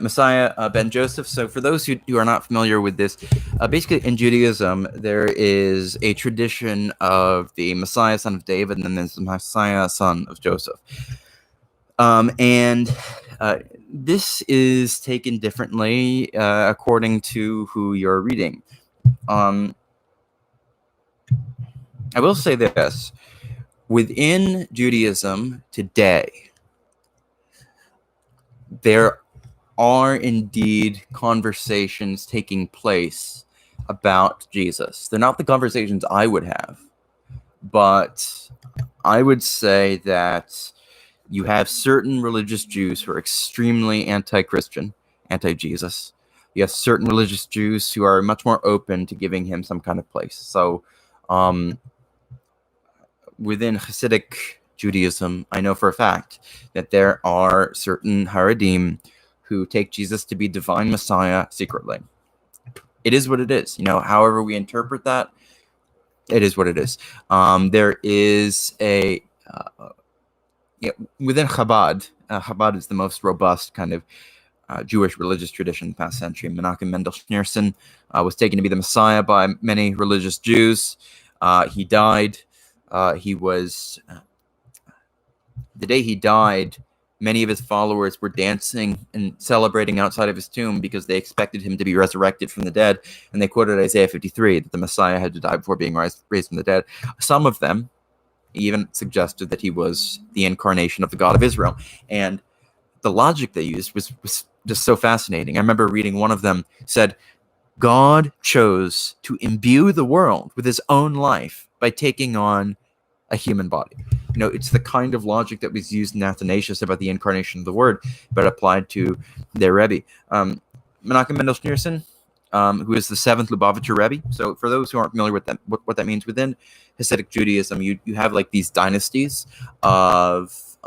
Messiah ben Joseph. So for those who are not familiar with this, basically in Judaism, there is a tradition of the Messiah, son of David, and then there's the Messiah, son of Joseph. And this is taken differently according to who you're reading. I will say this. Within Judaism today, there are indeed conversations taking place about Jesus. They're not the conversations I would have, but I would say that you have certain religious Jews who are extremely anti-Christian, anti-Jesus. You have certain religious Jews who are much more open to giving him some kind of place. So within Hasidic Judaism, I know for a fact that there are certain Haredim who take Jesus to be divine Messiah secretly. It is what it is. However we interpret that, it is what it is. There is a... within Chabad, Chabad is the most robust kind of Jewish religious tradition in the past century. Menachem Schneerson was taken to be the Messiah by many religious Jews. He died. The day he died, many of his followers were dancing and celebrating outside of his tomb because they expected him to be resurrected from the dead. And they quoted Isaiah 53, that the Messiah had to die before being raised from the dead. Some of them even suggested that he was the incarnation of the God of Israel. And the logic they used was just so fascinating. I remember reading one of them said, God chose to imbue the world with his own life by taking on a human body. It's the kind of logic that was used in Athanasius about the incarnation of the Word, but applied to their Rebbe. Menachem Schneerson, who is the 7th Lubavitcher Rebbe. So for those who aren't familiar with that, what that means within Hasidic Judaism, you have like these dynasties of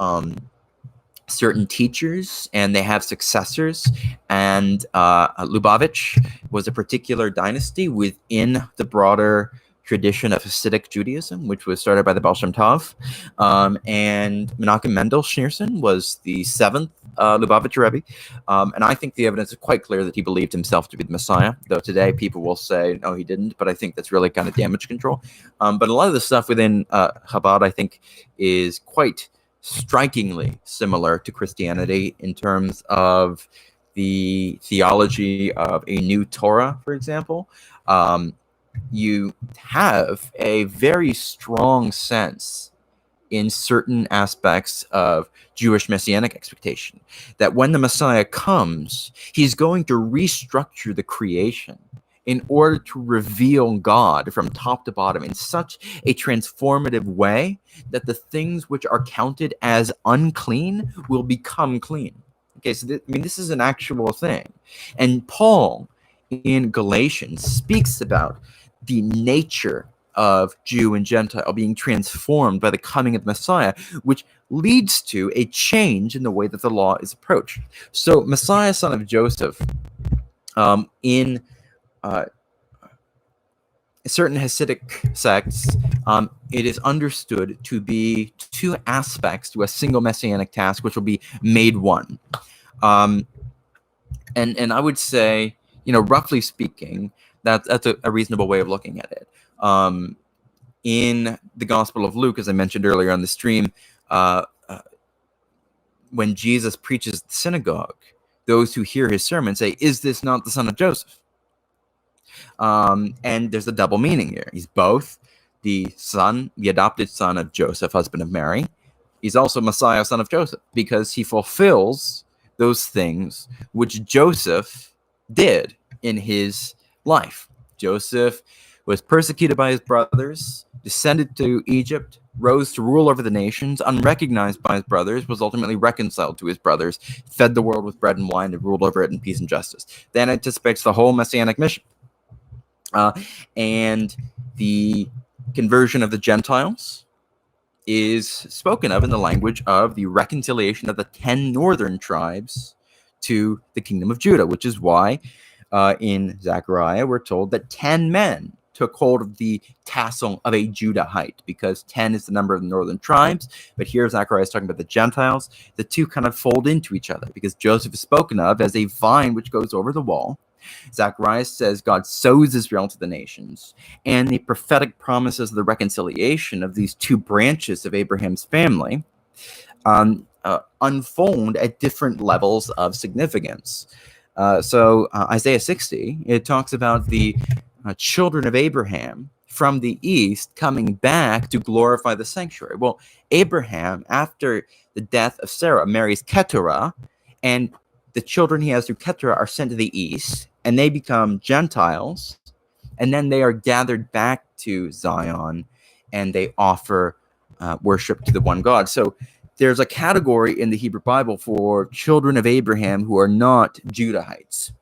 certain teachers, and they have successors. And Lubavitch was a particular dynasty within the broader tradition of Hasidic Judaism, which was started by the Baal Shem Tov. And Menachem Mendel Schneerson was the 7th Lubavitcher Rebbe. And I think the evidence is quite clear that he believed himself to be the Messiah, though today people will say, no, he didn't. But I think that's really kind of damage control. But a lot of the stuff within Chabad, I think, is quite strikingly similar to Christianity in terms of the theology of a new Torah, for example. You have a very strong sense in certain aspects of Jewish messianic expectation that when the Messiah comes, he's going to restructure the creation in order to reveal God from top to bottom in such a transformative way that the things which are counted as unclean will become clean. Okay, so this is an actual thing. And Paul in Galatians speaks about the nature of Jew and Gentile being transformed by the coming of the Messiah, which leads to a change in the way that the law is approached. So Messiah, son of Joseph, in certain Hasidic sects, it is understood to be two aspects to a single messianic task, which will be made one. And I would say, roughly speaking, that's a reasonable way of looking at it. In the Gospel of Luke, as I mentioned earlier on the stream, when Jesus preaches the synagogue, those who hear his sermon say, "Is this not the son of Joseph?" And there's a double meaning here. He's both the adopted son of Joseph, husband of Mary. He's also Messiah, son of Joseph, because he fulfills those things which Joseph did in his life. Joseph was persecuted by his brothers, descended to Egypt, rose to rule over the nations, unrecognized by his brothers, was ultimately reconciled to his brothers, fed the world with bread and wine, and ruled over it in peace and justice. That anticipates the whole messianic mission. And the conversion of the Gentiles is spoken of in the language of the reconciliation of the 10 northern tribes to the kingdom of Judah, which is why in Zechariah we're told that 10 men took hold of the tassel of a Judahite, because 10 is the number of the northern tribes. But here Zechariah is talking about the Gentiles. The two kind of fold into each other, because Joseph is spoken of as a vine which goes over the wall. Zechariah says God sows Israel to the nations, and the prophetic promises of the reconciliation of these two branches of Abraham's family unfold at different levels of significance. So Isaiah 60, it talks about the children of Abraham from the east coming back to glorify the sanctuary. Well, Abraham, after the death of Sarah, marries Keturah, and the children he has through Keturah are sent to the east, and they become Gentiles, and then they are gathered back to Zion, and they offer worship to the one God. So there's a category in the Hebrew Bible for children of Abraham who are not Judahites.